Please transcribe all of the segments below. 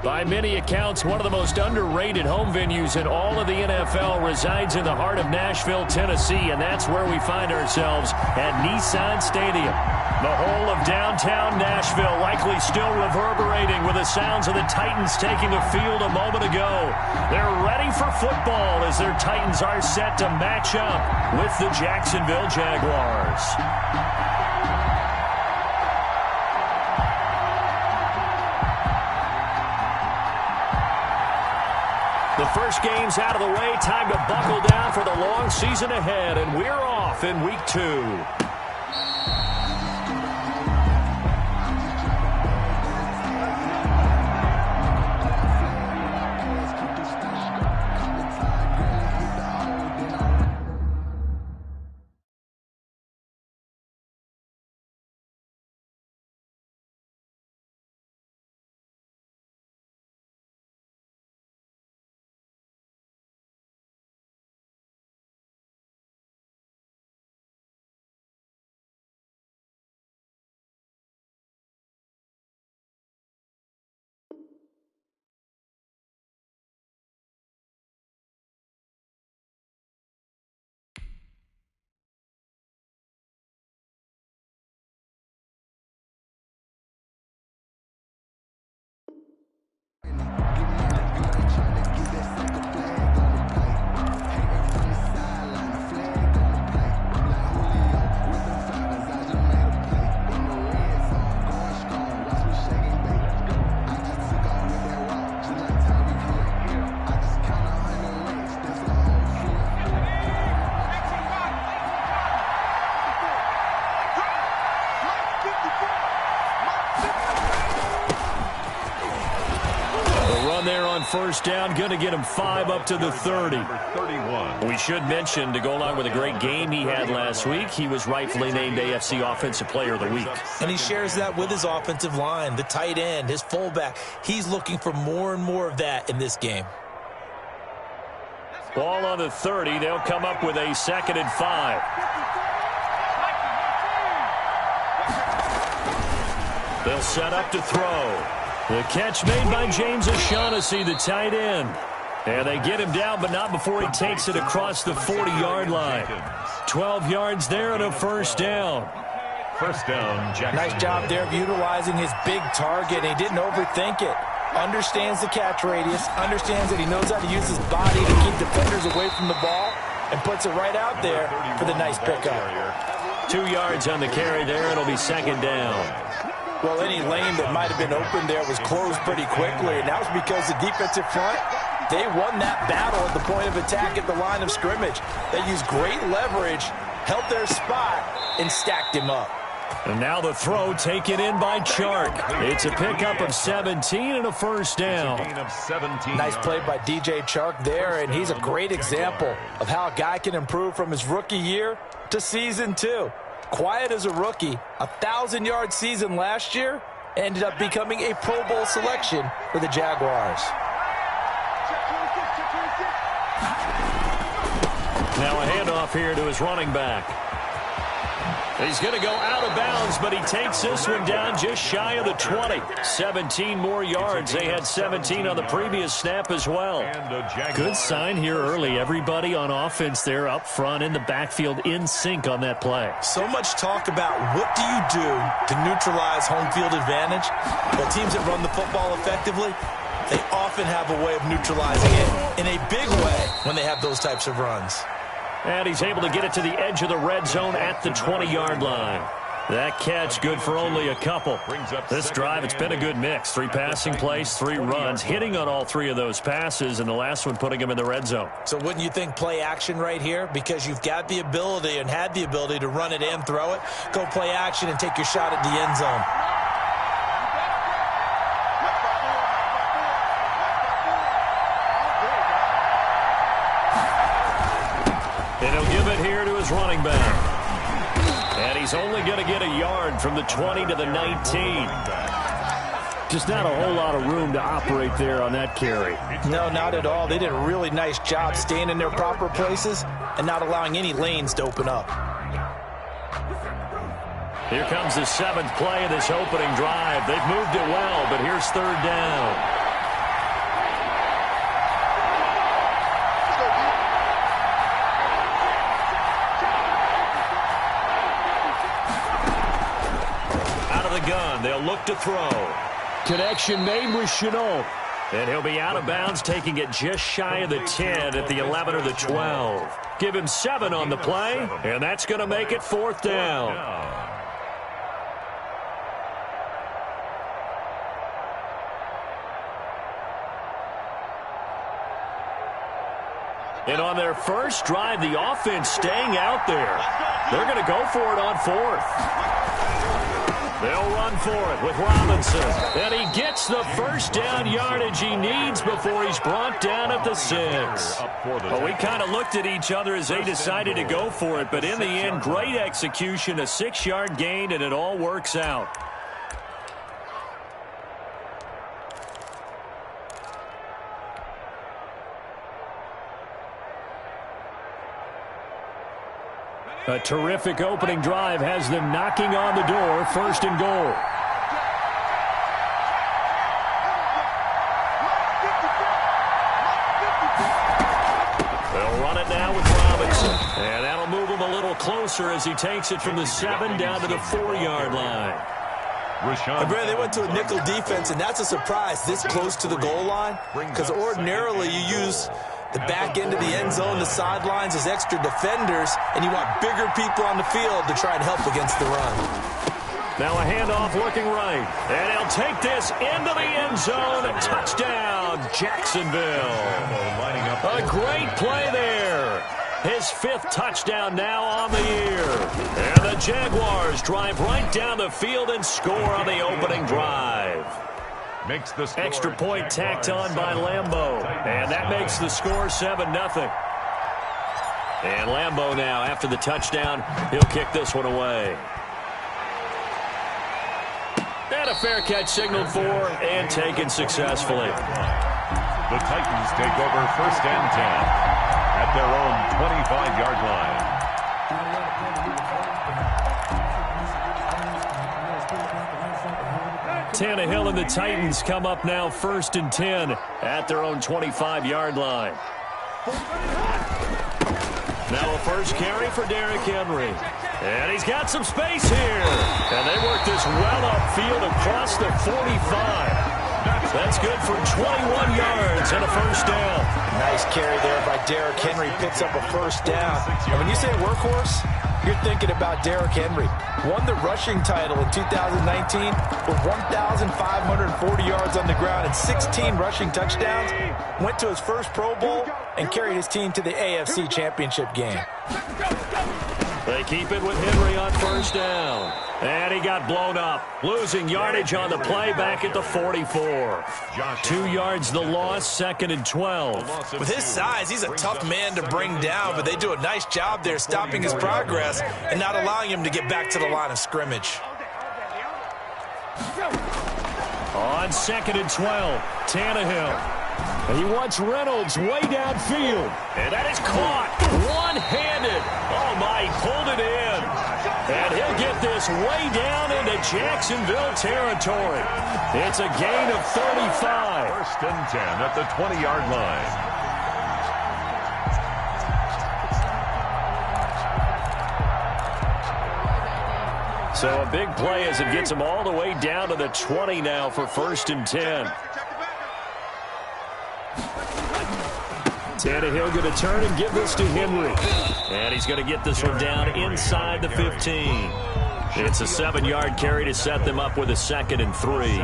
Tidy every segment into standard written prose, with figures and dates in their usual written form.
By many accounts, one of the most underrated home venues in all of the NFL resides in the heart of Nashville, Tennessee, and that's where we find ourselves at Nissan Stadium. The whole of downtown Nashville likely still reverberating with the sounds of the Titans taking the field a moment ago. They're ready for football as their Titans are set to match up with the Jacksonville Jaguars. The first game's out of the way. Time to buckle down for the long season ahead, and we're off in week 2. First down, going to get him 5 up to the 30. We should mention, to go along with a great game he had last week, he was rightfully named AFC Offensive Player of the Week. And he shares that with his offensive line, the tight end, his fullback. He's looking for more and more of that in this game. Ball on the 30. They'll come up with a 2nd and 5. They'll set up to throw. The catch made by James O'Shaughnessy, the tight end. And they get him down, but not before he takes it across the 40-yard line. 12 yards there and a first down. First down, Jackson. Nice job there of utilizing his big target. He didn't overthink it. Understands the catch radius, understands that he knows how to use his body to keep defenders away from the ball, and puts it right out there for the nice pickup. 2 yards on the carry there. It'll be 2nd down. Well, any lane that might have been open there was closed pretty quickly, and that was because the defensive front, they won that battle at the point of attack at the line of scrimmage. They used great leverage, held their spot, and stacked him up. And now the throw taken in by Chark. It's a pickup of 17 and a first down. Nice play by DJ Chark there, and he's a great example of how a guy can improve from his rookie year to season 2. Quiet as a rookie, 1,000-yard season last year, ended up becoming a Pro Bowl selection for the Jaguars. Now a handoff here to his running back. He's going to go out of bounds, but he takes this one down just shy of the 20. 17 more yards. They had 17 on the previous snap as well. Good sign here early. Everybody on offense there up front in the backfield in sync on that play. So much talk about what do you do to neutralize home field advantage? Well, teams that run the football effectively, they often have a way of neutralizing it in a big way when they have those types of runs. And he's able to get it to the edge of the red zone at the 20-yard line. That catch good for only a couple. This drive, it's been a good mix. 3 passing plays, 3 runs, hitting on all 3 of those passes, and the last one putting him in the red zone. So wouldn't you think play action right here? Because you've got the ability and had the ability to run it and throw it. Go play action and take your shot at the end zone. And he'll give it here to his running back. And he's only going to get a yard from the 20 to the 19. Just not a whole lot of room to operate there on that carry. No, not at all. They did a really nice job staying in their proper places and not allowing any lanes to open up. Here comes the 7th play of this opening drive. They've moved it well, but here's 3rd down. the gun. They'll look to throw. Connection made with Shenault. And he'll be out of bounds, taking it just shy of the 10 at the 11 or the 12. Give him 7 on the play, and that's going to make it 4th down. And on their first drive, the offense staying out there. They're going to go for it on 4th. They'll run for it with Robinson. And he gets the first down yardage he needs before he's brought down at the 6. Well, we kind of looked at each other as they decided to go for it. But in the end, great execution, a 6-yard gain, and it all works out. A terrific opening drive has them knocking on the door, 1st and goal. They'll run it now with Robinson. And that'll move him a little closer as he takes it from the 7 down to the 4-yard line. Brad, they went to a nickel defense, and that's a surprise this close to the goal line, because ordinarily you use the back end of the end zone, the sidelines as extra defenders, and you want bigger people on the field to try and help against the run. Now a handoff looking right, and he'll take this into the end zone. A touchdown, Jacksonville. A great play there. His 5th touchdown now on the year. And the Jaguars drive right down the field and score on the opening drive. Makes the score. Extra point tacked on by Lambeau. And that makes the score 7-0. And Lambeau now, after the touchdown, he'll kick this one away. And a fair catch signaled for and taken successfully. The Titans take over 1st and 10 at their own 25-yard line. Tannehill and the Titans come up now 1st and 10 at their own 25-yard line. Now a first carry for Derrick Henry. And he's got some space here. And they work this well upfield across the 45. That's good for 21 yards and a 1st down. Nice carry there by Derrick Henry. Picks up a 1st down. And when you say workhorse, you're thinking about Derrick Henry. Won the rushing title in 2019 with 1,540 yards on the ground and 16 rushing touchdowns. Went to his first Pro Bowl and carried his team to the AFC Championship game. They keep it with Henry on 1st down. And he got blown up. Losing yardage on the play back at the 44. 2 yards the loss, 2nd and 12. With his size, he's a tough man to bring down, but they do a nice job there stopping his progress and not allowing him to get back to the line of scrimmage. On 2nd and 12, Tannehill. He wants Reynolds way downfield. And that is caught one-handed. Oh, my, he pulled it in. And he'll get this way down into Jacksonville territory. It's a gain of 35. 1st and 10 at the 20-yard line. So a big play as it gets him all the way down to the 20 now for 1st and 10. Tannehill going to turn and give this to Henry. And he's going to get this one down inside the 15. It's a 7-yard carry to set them up with a 2nd and 3.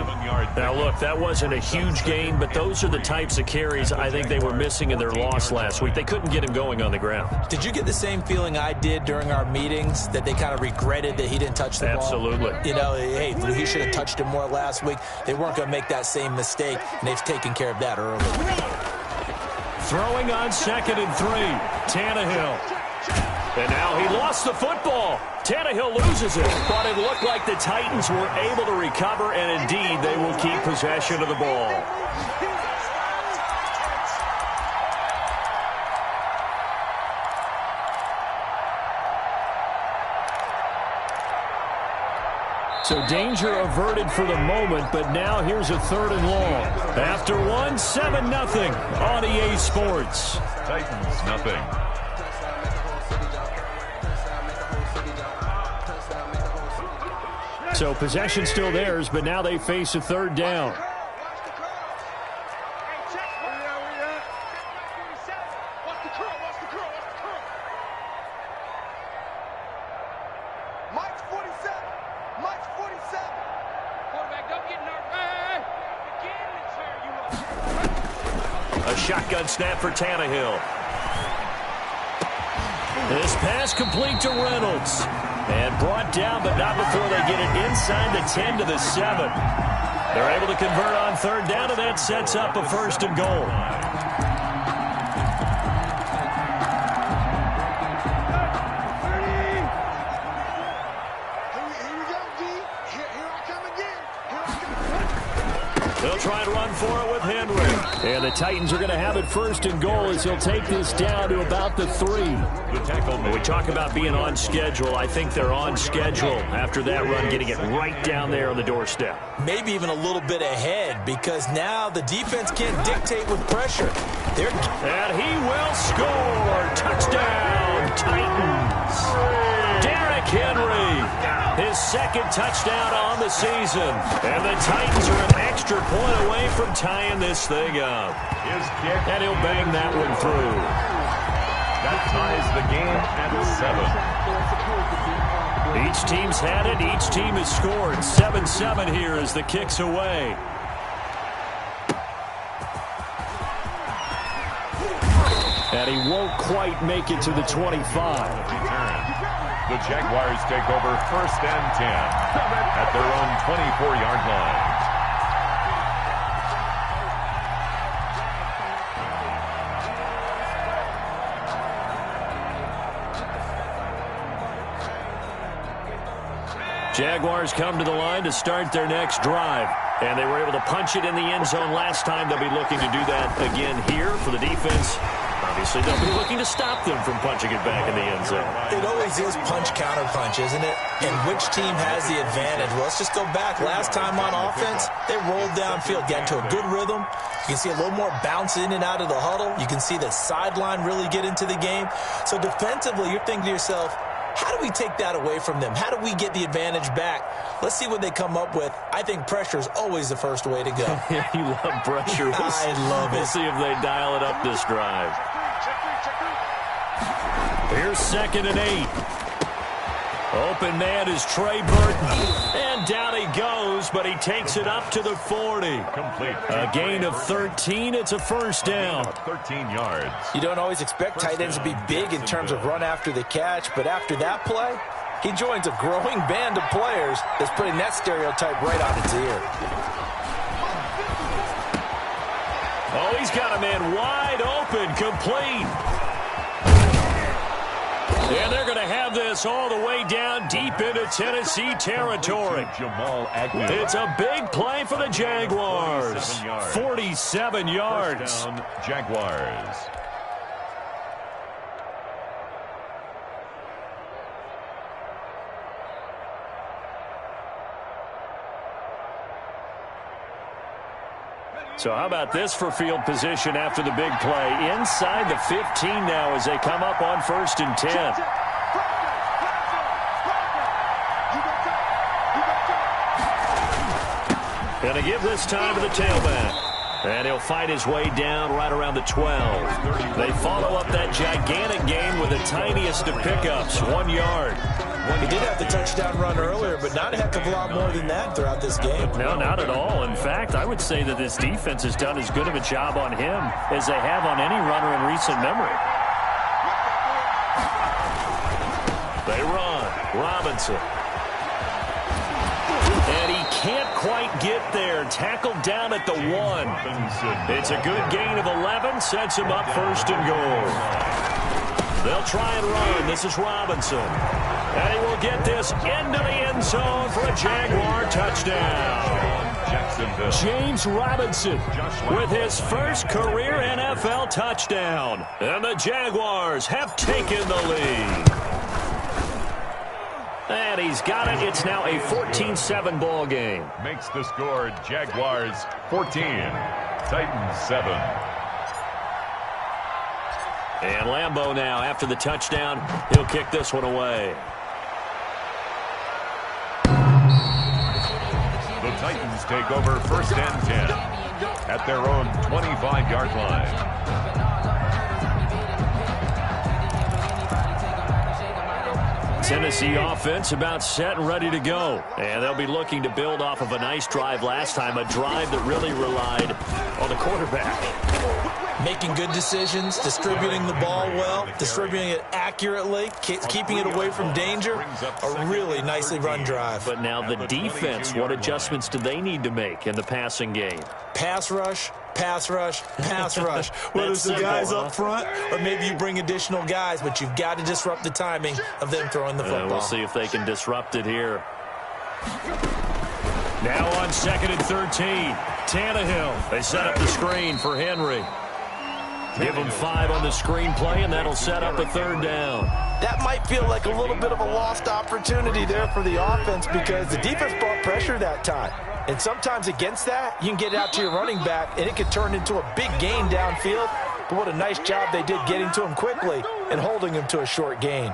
Now, look, that wasn't a huge gain, but those are the types of carries I think they were missing in their loss last week. They couldn't get him going on the ground. Did you get the same feeling I did during our meetings, that they kind of regretted that he didn't touch the ball? Absolutely. You know, hey, he should have touched him more last week. They weren't going to make that same mistake, and they've taken care of that early. Throwing on 2nd and 3, Tannehill. And now he lost the football. Tannehill loses it, but it looked like the Titans were able to recover, and indeed they will keep possession of the ball. So danger averted for the moment, but now here's a 3rd and long. After one, 7-0 on EA Sports. Titans, nothing. So possession still theirs, but now they face a third down. A shotgun snap for Tannehill. This pass complete to Reynolds. And brought down, but not before they get it inside the 10 to the 7. They're able to convert on third down, and that sets up a 1st and goal. They'll try and run for it with Henry. And the Titans are going to have it 1st and goal as he'll take this down to about the 3. When we talk about being on schedule, I think they're on schedule after that run, getting it right down there on the doorstep. Maybe even a little bit ahead, because now the defense can't dictate with pressure. And he will score. Touchdown, Titans. Derrick Henry, his 2nd touchdown on the season. And the Titans are an extra point away from tying this thing up. And he'll bang that one through. That ties the game at 7. Each team's had it. Each team has scored. 7-7 here as the kick's away. And he won't quite make it to the 25. The Jaguars take over 1st and 10 at their own 24-yard line. Jaguars come to the line to start their next drive. And they were able to punch it in the end zone last time. They'll be looking to do that again here for the defense. Obviously, they'll be looking to stop them from punching it back in the end zone. It always is punch-counter-punch, isn't it? And which team has the advantage? Well, let's just go back. Last time on offense, they rolled downfield, got into a good rhythm. You can see a little more bounce in and out of the huddle. You can see the sideline really get into the game. So defensively, you're thinking to yourself, how do we take that away from them? How do we get the advantage back? Let's see what they come up with. I think pressure is always the first way to go. You love pressure. I love it. We'll see if they dial it up this drive. Here's 2nd and 8. Open man is Trey Burton. And down he goes, but he takes it up to the 40. Complete. A gain of 13. It's a 1st down. 13 yards. You don't always expect tight ends to be big in terms of run after the catch, but after that play, he joins a growing band of players that's putting that stereotype right on its ear. Oh, he's got a man wide open, complete. And they're going to have this all the way down deep into Tennessee territory. Jamal Agnew. It's a big play for the Jaguars. 47 yards. Down, Jaguars. So how about this for field position after the big play? Inside the 15 now as they come up on 1st and 10. Going to give this time to the tailback. And he'll fight his way down right around the 12. They follow up that gigantic gain with the tiniest of pickups, 1 yard. He did have the touchdown run earlier, but not a heck of a lot more than that throughout this game. No, not at all. In fact, I would say that this defense has done as good of a job on him as they have on any runner in recent memory. They run. Robinson. And he can't quite get there. Tackled down at the 1. It's a good gain of 11. Sets him up 1st and goal. They'll try and run. This is Robinson. And he will get this into the end zone for a Jaguar touchdown. James Robinson with his first career NFL touchdown. And the Jaguars have taken the lead. And he's got it. It's now a 14-7 ball game. Makes the score Jaguars 14, Titans 7. And Lambeau now, after the touchdown, he'll kick this one away. Titans take over first and 10 at their own 25-yard line. Tennessee offense about set and ready to go. And they'll be looking to build off of a nice drive last time, a drive that really relied on the quarterback. Making good decisions, distributing the ball well, distributing it accurately, keeping it away from danger. A really nicely run drive. But now the defense, what adjustments do they need to make in the passing game? Pass rush, pass rush, pass rush. Whether it's the guys up front or maybe you bring additional guys, but you've got to disrupt the timing of them throwing the football. We'll see if they can disrupt it here. Now on 2nd and 13, Tannehill. They set up the screen for Henry. Give him 5 on the screenplay, and that'll set up a 3rd down. That might feel like a little bit of a lost opportunity there for the offense because the defense brought pressure that time. And sometimes against that, you can get out to your running back, and it could turn into a big gain downfield. But what a nice job they did getting to him quickly and holding him to a short gain.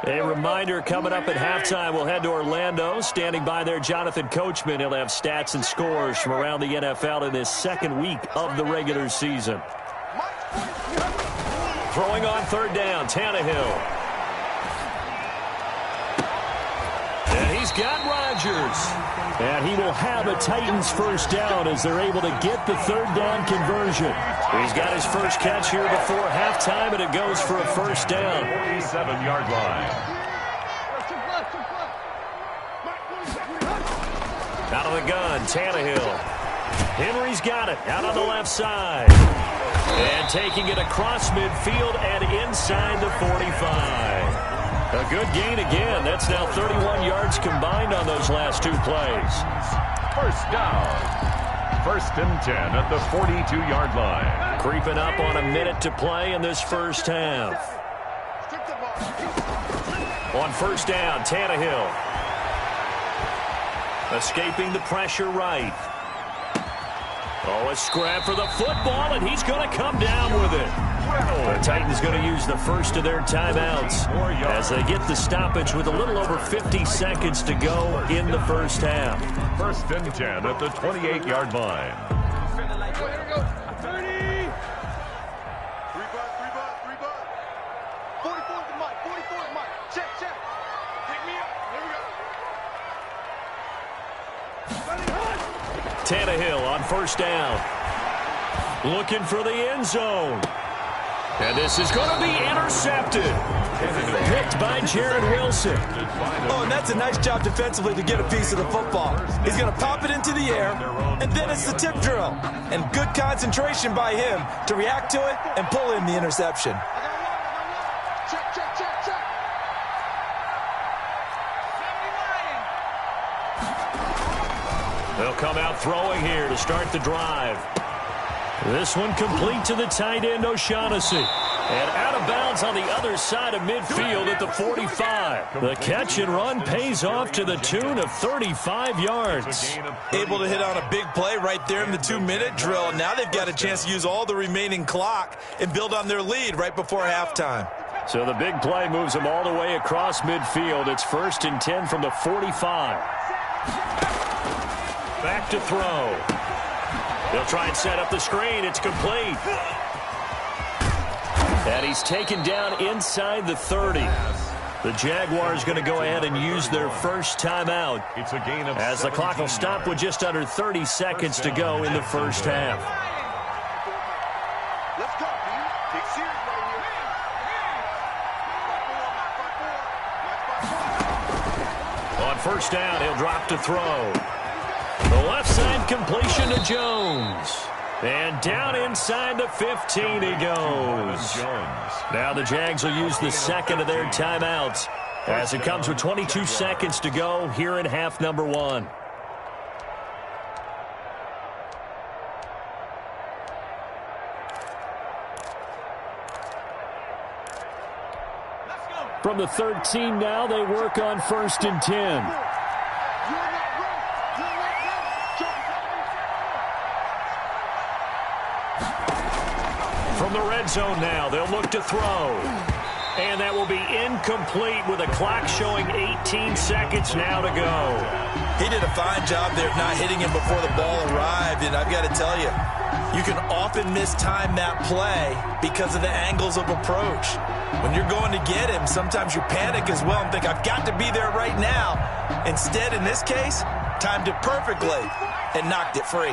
A reminder coming up at halftime, we'll head to Orlando. Standing by there, Jonathan Coachman. He'll have stats and scores from around the NFL in this 2nd week of the regular season. Throwing on 3rd down, Tannehill. And he's got Rodgers. And he will have a Titans 1st down as they're able to get the 3rd down conversion. He's got his first catch here before halftime, and it goes for a 1st down. 47-yard line. Out of the gun, Tannehill. Henry's got it out on the left side. And taking it across midfield and inside the 45. A good gain again. That's now 31 yards combined on those last 2 plays. 1st down. 1st and 10 at the 42-yard line. Creeping up on a minute to play in this 1st half. On 1st down, Tannehill. Escaping the pressure right. Oh, a scrap for the football, and he's going to come down with it. The Titans going to use the first of their timeouts as they get the stoppage with a little over 50 seconds to go in the 1st half. 1st and 10 at the 28-yard line. Tannehill on 1st down. Looking for the end zone. And this is going to be intercepted. Picked by Jared Wilson. Oh, and that's a nice job defensively to get a piece of the football. He's going to pop it into the air, and then it's the tip drill. And good concentration by him to react to it and pull in the interception. They'll come out throwing here to start the drive. This one complete to the tight end, O'Shaughnessy. And out of bounds on the other side of midfield at the 45. The catch and run pays off to the tune of 35 yards. Able to hit on a big play right there in the 2-minute drill. Now they've got a chance to use all the remaining clock and build on their lead right before halftime. So the big play moves them all the way across midfield. It's 1st and 10 from the 45. Back to throw. They'll try and set up the screen. It's complete. And he's taken down inside the 30. The Jaguars going to go ahead and use their first timeout It's a gain of as the clock will stop with just under 30 seconds to go in the 1st half. Let's go, dude. Big series right here. On 1st down, he'll drop to throw. The left side completion to Jones. And down inside the 15 he goes. Now the Jags will use the 2nd of their timeouts as it comes with 22 seconds to go here in half number 1. From the 13 now, they work on 1st and 10. From the red zone now, they'll look to throw. And that will be incomplete with a clock showing 18 seconds now to go. He did a fine job there of not hitting him before the ball arrived, and I've got to tell you, you can often mistime that play because of the angles of approach. When you're going to get him, sometimes you panic as well and think, I've got to be there right now. Instead, in this case, timed it perfectly and knocked it free.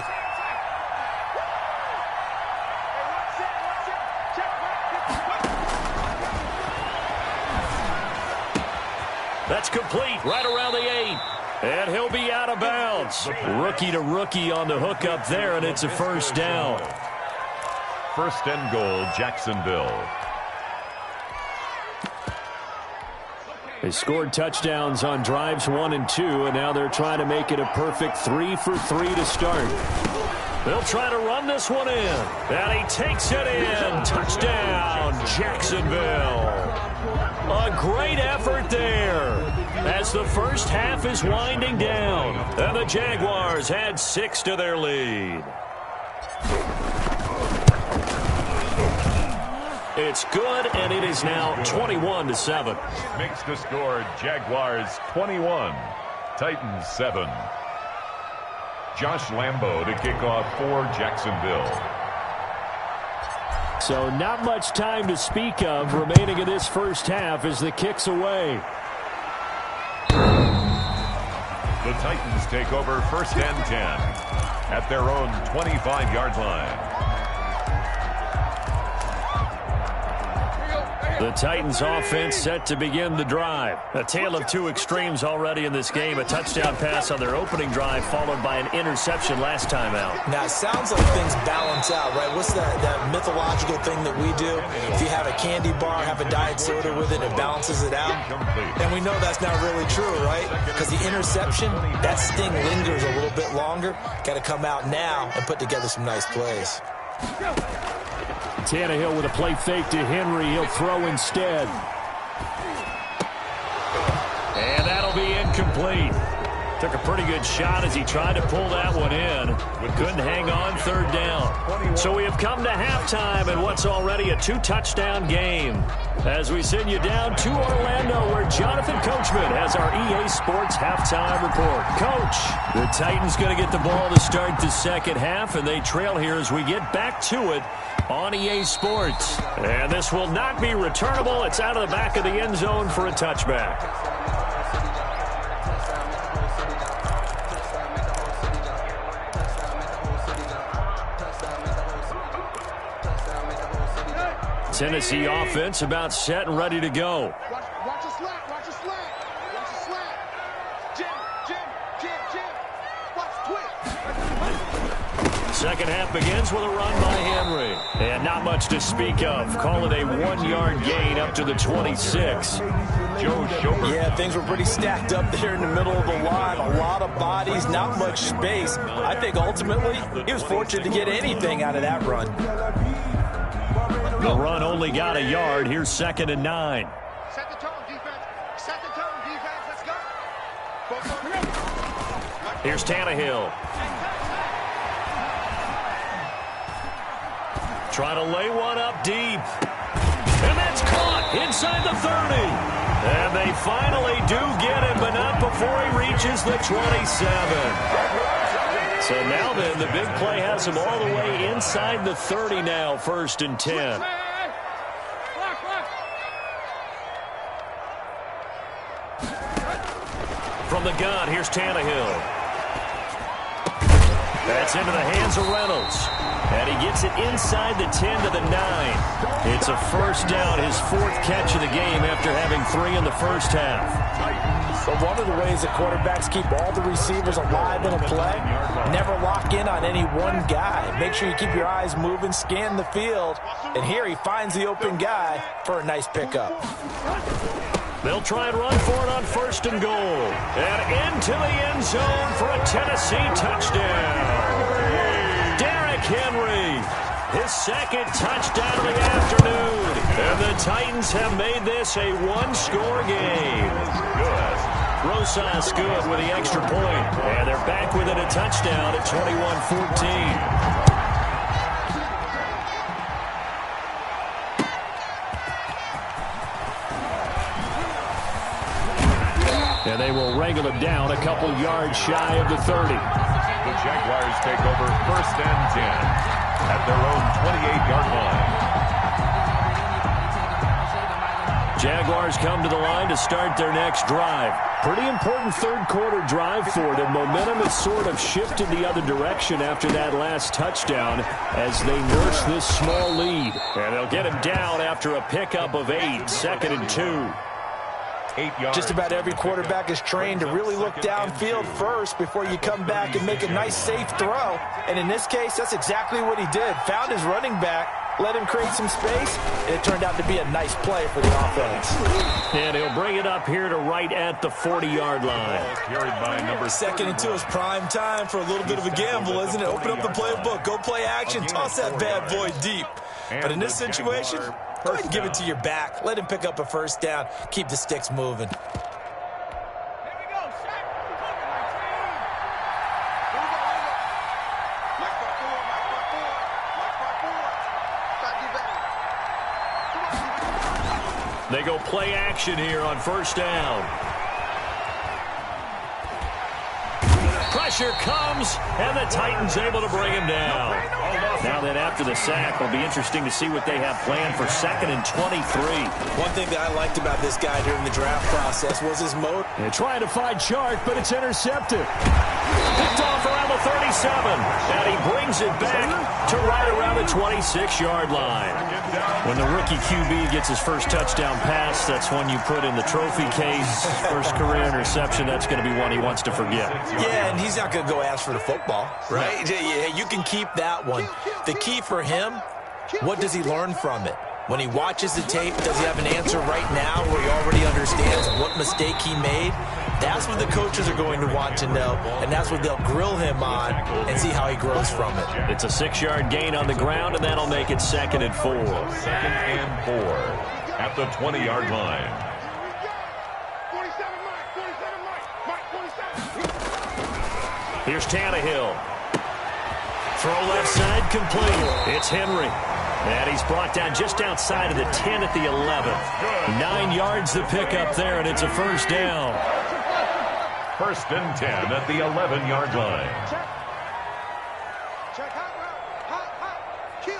That's complete right around the 8. And he'll be out of bounds. Rookie to rookie on the hookup there, and it's a first down. First and goal, Jacksonville. They scored touchdowns on drives 1 and 2, and now they're trying to make it a perfect 3 for 3 to start. They'll try to run this one in, and he takes it in. Touchdown, Jacksonville. A great effort there as the first half is winding down, and the Jaguars add 6 to their lead. It's good, and it is now 21-7. Makes the score Jaguars 21, Titans 7. Josh Lambo to kick off for Jacksonville. So not much time to speak of remaining in this first half as the kick's away. The Titans take over first and 10 at their own 25-yard line. The Titans offense set to begin the drive. A tale of two extremes already in this game. A touchdown pass on their opening drive followed by an interception last time out. Now, it sounds like things balance out, right? What's that mythological thing that we do? If you have a candy bar, have a diet soda with it, it balances it out. And we know that's not really true, right? Because the interception, that sting lingers a little bit longer. Got to come out now and put together some nice plays. Tannehill with a play fake to Henry. He'll throw instead. And that'll be incomplete. Took a pretty good shot as he tried to pull that one in. Couldn't hang on, third down. So we have come to halftime in what's already a 2-touchdown game. As we send you down to Orlando, where Jonathan Coachman has our EA Sports halftime report. Coach, the Titans going to get the ball to start the second half, and they trail here as we get back to it on EA Sports. And this will not be returnable. It's out of the back of the end zone for a touchback. Tennessee offense about set and ready to go. Watch a slant. Watch a slant. Watch a slant. Jim. Watch twitch. Second half begins with a run by Henry. And not much to speak of. Call it a 1-yard gain up to the 26. Joe Schobert. Yeah, things were pretty stacked up there in the middle of the line. A lot of bodies, not much space. I think ultimately he was fortunate to get anything out of that run. The run only got a yard. Here's 2nd and 9. Set the tone, defense. Set the tone, defense. Let's go. Here's Tannehill. Try to lay one up deep. And that's caught inside the 30. And they finally do get him, but not before he reaches the 27. So now then, the big play has him all the way inside the 30 now, 1st and 10. From the gun, here's Tannehill. That's into the hands of Reynolds. And he gets it inside the 10 to the 9. It's a first down, his 4th catch of the game after having 3 in the first half. So one of the ways that quarterbacks keep all the receivers alive in a play, never lock in on any one guy. Make sure you keep your eyes moving, scan the field, and here he finds the open guy for a nice pickup. They'll try and run for it on 1st and goal. And into the end zone for a Tennessee touchdown. Derrick Henry, his 2nd touchdown of the afternoon. And the Titans have made this a 1-score game. Rosas good with the extra point. And they're back within a touchdown at 21-14. And they will wrangle him down a couple yards shy of the 30. The Jaguars take over 1st and 10 at their own 28-yard line. Jaguars come to the line to start their next drive. Pretty important third-quarter drive for them. Momentum has sort of shifted the other direction after that last touchdown as they nurse this small lead. And they'll get him down after a pickup of 8, 2nd and 2. Just about every quarterback is trained to really look downfield first before you come back and make a nice, safe throw. And in this case, that's exactly what he did. Found his running back, let him create some space, and it turned out to be a nice play for the offense. And he'll bring it up here to right at the 40-yard line. Carried by number 2nd and 2 is prime time for a little bit of a gamble, isn't it? Open up the playbook, go play action, toss that bad boy deep. But in this situation, go ahead and give it to your back. Let him pick up a first down. Keep the sticks moving. They go play action here on 1st down. Pressure comes, and the Titans able to bring him down. Now then, after the sack, it'll be interesting to see what they have planned for 2nd and 23. One thing that I liked about this guy during the draft process was his motor. They're trying to find Chark, but it's intercepted. Picked off around the 37, and he brings it back to right around the 26-yard line. When the rookie QB gets his first touchdown pass, that's one you put in the trophy case. First career interception, that's going to be one he wants to forget. Yeah, and he's not going to go ask for the football, right? Yeah, you can keep that one. The key for him, what does he learn from it? When he watches the tape, does he have an answer right now where he already understands what mistake he made? That's what the coaches are going to want to know, and that's what they'll grill him on and see how he grows from it. It's a 6-yard gain on the ground, and that'll make it 2nd and 4. 2nd and 4 at the 20-yard line. 47, Mike. Here's Tannehill. Throw left side, complete. It's Henry. And he's brought down just outside of the 10 at the 11. 9 yards to pick up there, and it's a first down. 1st and 10 at the 11-yard line. Check hot. Kill.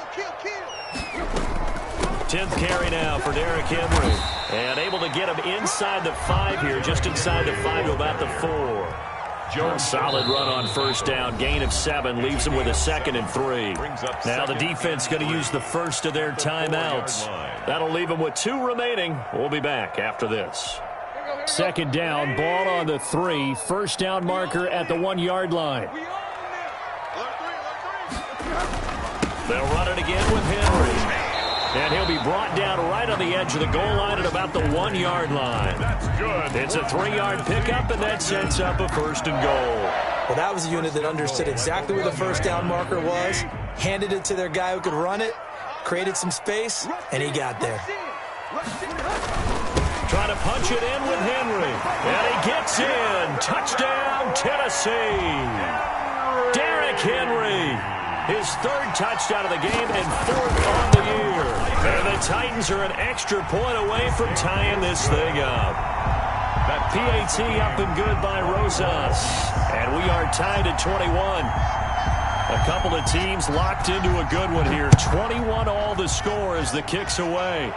10th carry now for Derrick Henry. And able to get him inside the 5 here, just inside the 5 to about the 4. Jones, solid run on 1st down. Gain of 7 leaves him with a 2nd and 3. Now the defense going to use the first of their timeouts. That'll leave them with 2 remaining. We'll be back after this. 2nd down, ball on the 3. First down marker at the 1-yard line. They'll run it again with Henry. And he'll be brought down right on the edge of the goal line at about the 1-yard line. That's good. It's a 3-yard pickup, and that sets up a 1st and goal. Well, that was a unit that understood exactly where the first down marker was, handed it to their guy who could run it, created some space, and he got there. Trying to punch it in with Henry. And he gets in. Touchdown, Tennessee. Derrick Henry. His 3rd touchdown of the game and 4th on the year. And the Titans are an extra point away from tying this thing up. That PAT up and good by Rosas. And we are tied at 21. A couple of teams locked into a good one here. 21 all the score as the kick's away.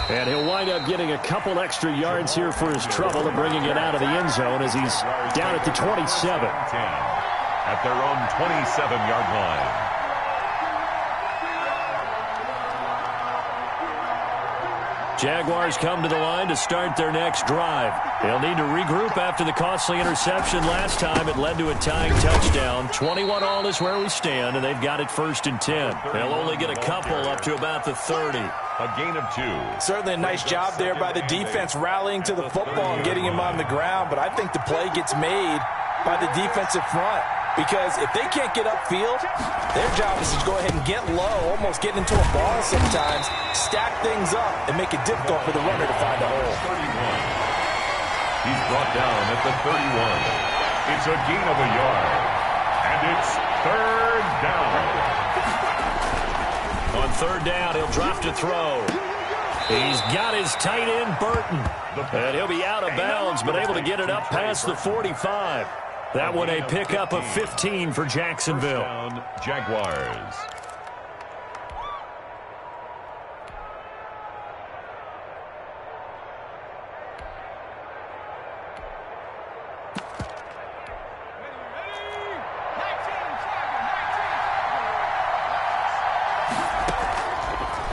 And he'll wind up getting a couple extra yards here for his trouble and bringing it out of the end zone as he's down at the 27. 10 at their own 27-yard line. Jaguars come to the line to start their next drive. They'll need to regroup after the costly interception last time. It led to a tying touchdown. 21 all is where we stand, and they've got it 1st and 10. They'll only get a couple up to about the 30. A gain of 2. Certainly a nice job there by the defense rallying to the football and getting him on the ground, but I think the play gets made by the defensive front. Because if they can't get upfield, their job is to go ahead and get low, almost get into a ball sometimes, stack things up, and make it difficult for the runner to find a hole. 31. He's brought down at the 31. It's a gain of a yard. And it's 3rd down. On 3rd down, he'll drop to throw. He's got his tight end, Burton. And he'll be out of bounds, but able to get it up past the 45. That one a pickup of 15 for Jacksonville. Jaguars.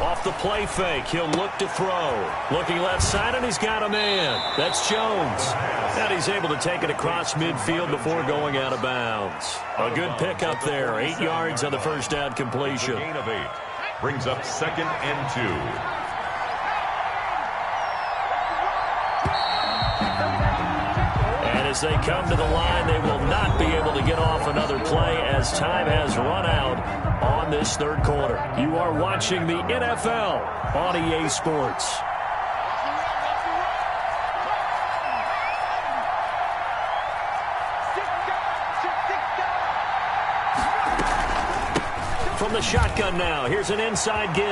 Off the play fake, he'll look to throw. Looking left side, and he's got a man. That's Jones. And he's able to take it across midfield before going out of bounds. A good pickup there. 8 yards on the first down completion. Gain of 8. Brings up 2nd and 2. And as they come to the line, they will not be able to get off another play as time has run out on this third quarter. You are watching the NFL on EA Sports. From the shotgun now, here's an inside give.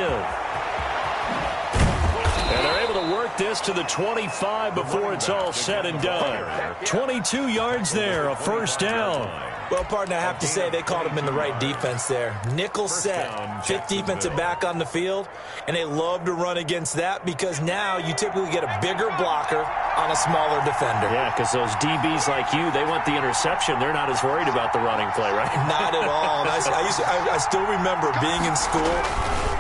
And they're able to work this to the 25 before it's all said and done. 22 yards there, a first down. Well, partner, I have to say they called him in the right defense there. Nickel set, 5th defensive back on the field, and they love to run against that because now you typically get a bigger blocker on a smaller defender. Yeah, because those DBs like you, they want the interception. They're not as worried about the running play, right? Not at all. And I still remember being in school,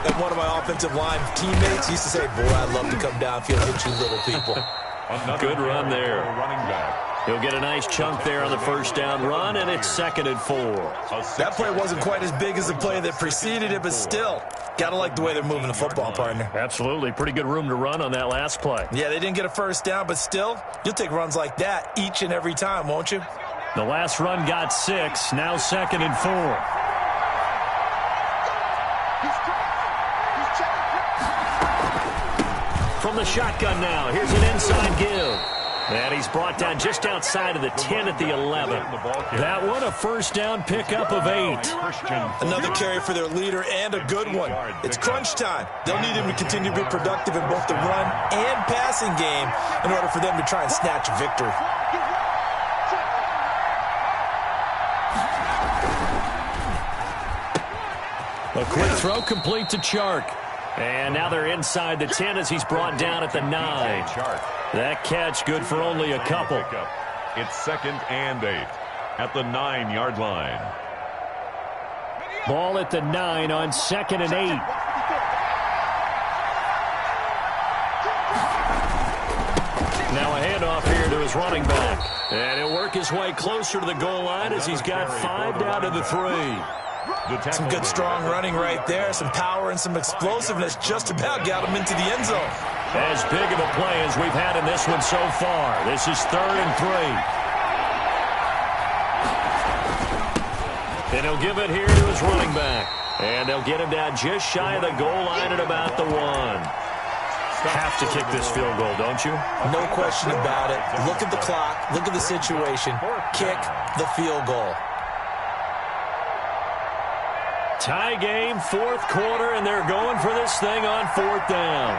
and one of my offensive line teammates used to say, boy, I'd love to come downfield and hit you little people. Good run there. Running back. He'll get a nice chunk there on the first down run, and it's 2nd and 4. That play wasn't quite as big as the play that preceded it, but still, got to like the way they're moving the football, partner. Absolutely. Pretty good room to run on that last play. Yeah, they didn't get a first down, but still, you'll take runs like that each and every time, won't you? The last run got 6, now 2nd and 4. From the shotgun now, here's an inside give. And he's brought down just outside of the 10 at the 11. That one, a first down pickup of 8. Another carry for their leader and a good one. It's crunch time. They'll need him to continue to be productive in both the run and passing game in order for them to try and snatch a victory. A quick throw complete to Chark. And now they're inside the 10 as he's brought down at the 9. That catch good for only a couple. It's 2nd and 8 at the 9-yard line. Ball at the 9 on 2nd and 8. Now a handoff here to his running back. And he'll work his way closer to the goal line as he's got 5 down to the 3. Some good strong running right there. Some power and some explosiveness just about got him into the end zone. As big of a play as we've had in this one so far. This is 3rd and 3. And he'll give it here to his running back. And they'll get him down just shy of the goal line at about the 1. Have to kick this field goal, don't you? No question about it. Look at the clock. Look at the situation. Kick the field goal. Tie game, 4th quarter, and they're going for this thing on 4th down.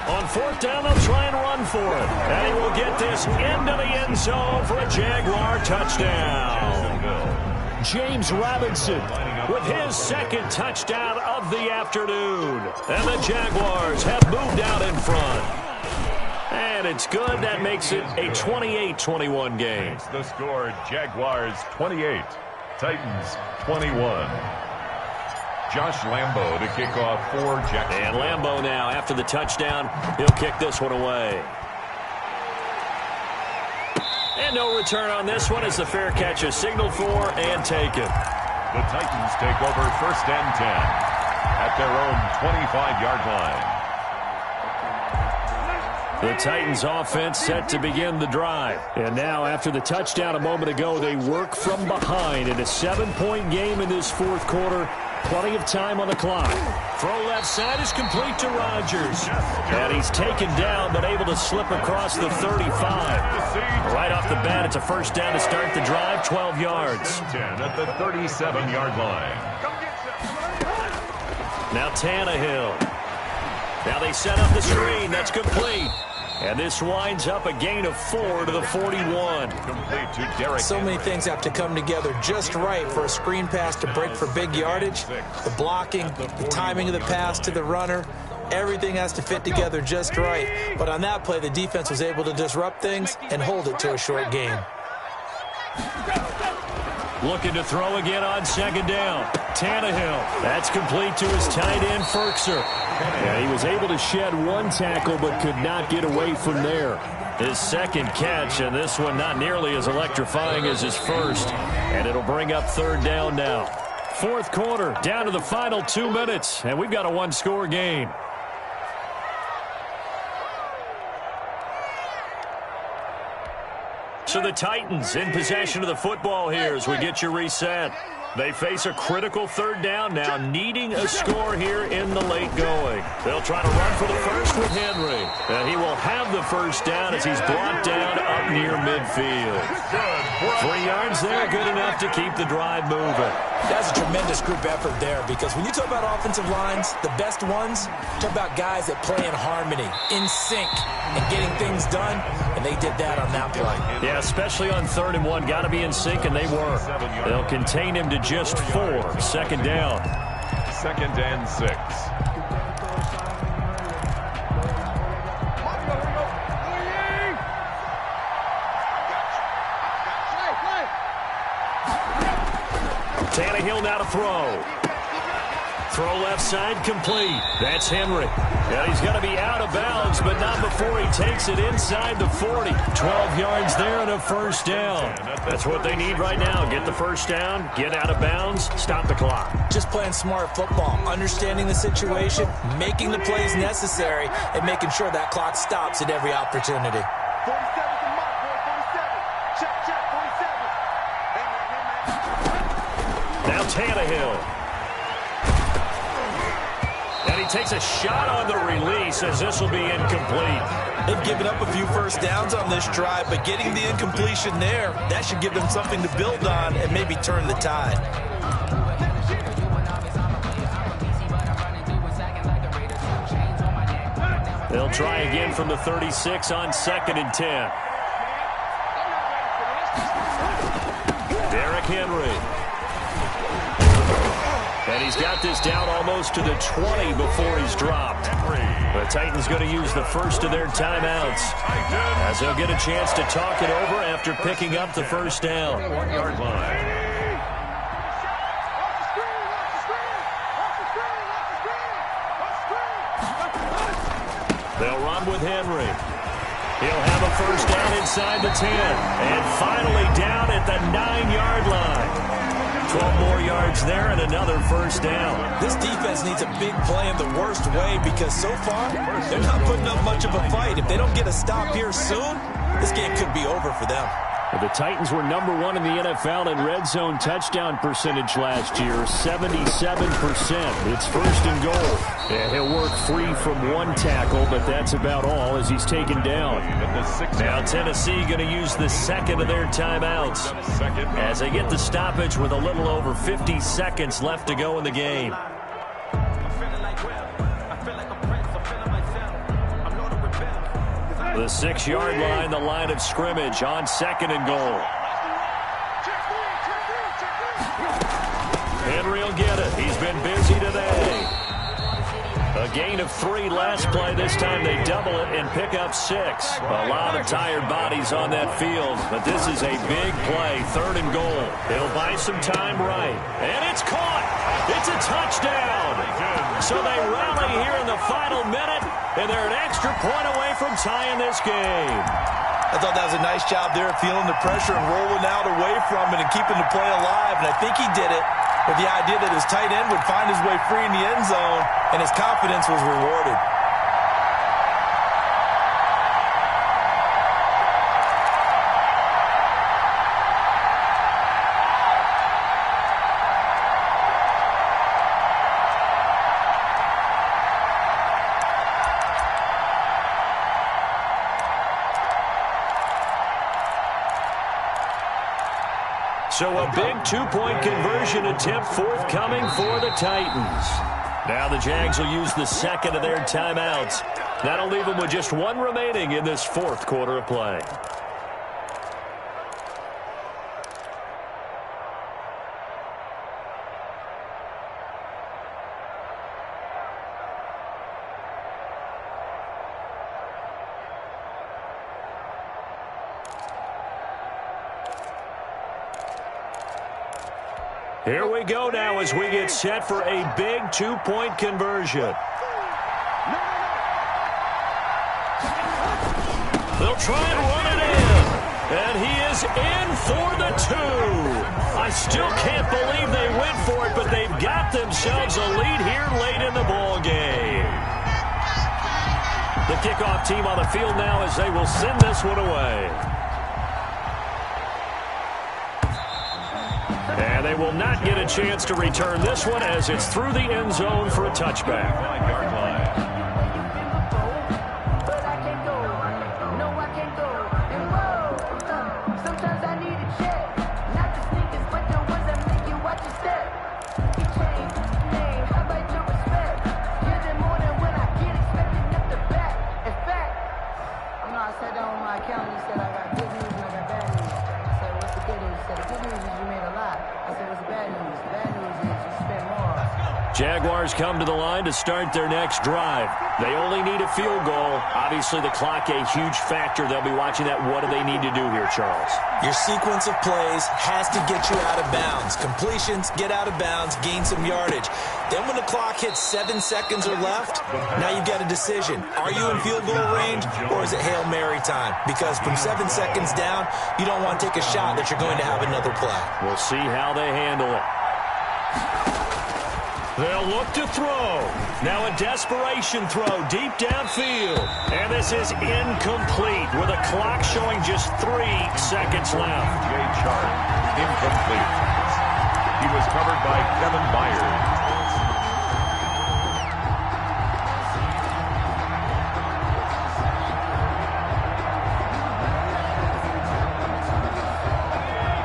On 4th down, they'll try and run for it. And he will get this into the end zone for a Jaguar touchdown. James Robinson with his 2nd touchdown of the afternoon. And the Jaguars have moved out in front. And it's good. That makes it a 28-21 game. The score, Jaguars 28. Titans 21. Josh Lambo to kick off for Jacksonville. And Lambo now, after the touchdown, he'll kick this one away. And no return on this one as the fair catch is signaled for and taken. The Titans take over 1st and 10 at their own 25-yard line. The Titans offense set to begin the drive. And now after the touchdown a moment ago, they work from behind in a 7-point game in this 4th quarter. Plenty of time on the clock. Throw left side is complete to Rodgers. And he's taken down but able to slip across the 35. Right off the bat, it's a first down to start the drive, 12 yards. 10 at the 37-yard line. Now Tannehill. Now they set up the screen. That's complete. And this winds up a gain of 4 to the 41. Complete to Derrick. So many things have to come together just right for a screen pass to break for big yardage. The blocking, the timing of the pass to the runner, everything has to fit together just right. But on that play, the defense was able to disrupt things and hold it to a short gain. Looking to throw again on second down. Tannehill. That's complete to his tight end, Firkser. And he was able to shed one tackle but could not get away from there. His second catch, and this one not nearly as electrifying as his first. And it'll bring up third down now. Fourth quarter, down to the final 2 minutes, and we've got a one-score game. So the Titans in possession of the football here as we get you reset. They face a critical third down now, needing a score here in the late going. They'll try to run for the first with Henry. And he will have the first down as he's brought down up near midfield. 3 yards there, good enough to keep the drive moving. That's a tremendous group effort there, because when you talk about offensive lines, the best ones, talk about guys that play in harmony, in sync, and getting things done, and they did that on that play. Yeah, especially on 3rd and 1. Got to be in sync, and they were. They'll contain him to just 4. Second down. 2nd and 6. Tannehill now to throw. Throw left side, complete. That's Henry. And he's going to be out of bounds, but not before he takes it inside the 40. 12 yards there and a first down. That's what they need right now. Get the first down, get out of bounds, stop the clock. Just playing smart football, understanding the situation, making the plays necessary, and making sure that clock stops at every opportunity. 47's the mark, boy. 47. Check, 47. Now Tannehill. And he takes a shot on the release as this will be incomplete. They've given up a few first downs on this drive, but getting the incompletion there, that should give them something to build on and maybe turn the tide. They'll try again from the 36 on 2nd and 10. Derrick Henry. And he's got this down almost to the 20 before he's dropped. The Titans going to use the first of their timeouts as they'll get a chance to talk it over after picking up the first down. 1-yard line. They'll run with Henry. He'll have a first down inside the 10. And finally down at the 9-yard line. 12 more yards there and another first down. This defense needs a big play in the worst way, because so far, they're not putting up much of a fight. If they don't get a stop here soon, this game could be over for them. The Titans were number 1 in the NFL in red zone touchdown percentage last year, 77%. It's 1st and goal. Yeah, he'll work free from one tackle, but that's about all as he's taken down. Now Tennessee going to use the second of their timeouts as they get the stoppage with a little over 50 seconds left to go in the game. The 6-yard line, the line of scrimmage on 2nd and goal. Henry will get it. He's been busy today. A gain of 3 last play. This time they double it and pick up 6. A lot of tired bodies on that field, but this is a big play. 3rd and goal. They'll buy some time right. And it's caught. It's a touchdown. So they rally here in the final minute, and they're an extra point away from tying this game. I thought that was a nice job there, feeling the pressure and rolling out away from it and keeping the play alive. And I think he did it with the idea that his tight end would find his way free in the end zone, and his confidence was rewarded. So a big 2-point conversion attempt forthcoming for the Titans. Now the Jags will use the second of their timeouts. That'll leave them with just one remaining in this fourth quarter of play. Here we go now as we get set for a big two-point conversion. They'll try and run it in. And he is in for the two. I still can't believe they went for it, but they've got themselves a lead here late in the ball game. The kickoff team on the field now as they will send this one away. And they will not get a chance to return this one as it's through the end zone for a touchback. Jaguars come to the line to start their next drive. They only need a field goal. Obviously, the clock a huge factor. They'll be watching that. What do they need to do here, Charles? Your sequence of plays has to get you out of bounds. Completions, get out of bounds, gain some yardage. Then when the clock hits 7 seconds or left, now you've got a decision. Are you in field goal range or is it Hail Mary time? Because from 7 seconds down, you don't want to take a shot that you're going to have another play. We'll see how they handle it. They'll look to throw. Now a desperation throw deep downfield. And this is incomplete with a clock showing just 3 seconds left. Jay Chark, incomplete. He was covered by Kevin Byard.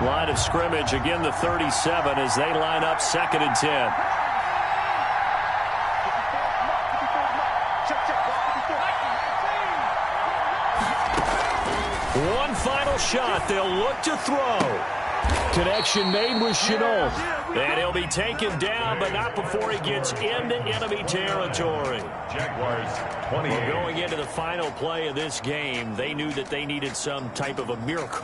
Line of scrimmage, again the 37 as they line up 2nd and 10. One final shot. They'll look to throw. Connection made with Shenault. And he'll be taken down, but not before he gets into enemy territory. Jaguars 28. Well, going into the final play of this game, they knew that they needed some type of a miracle.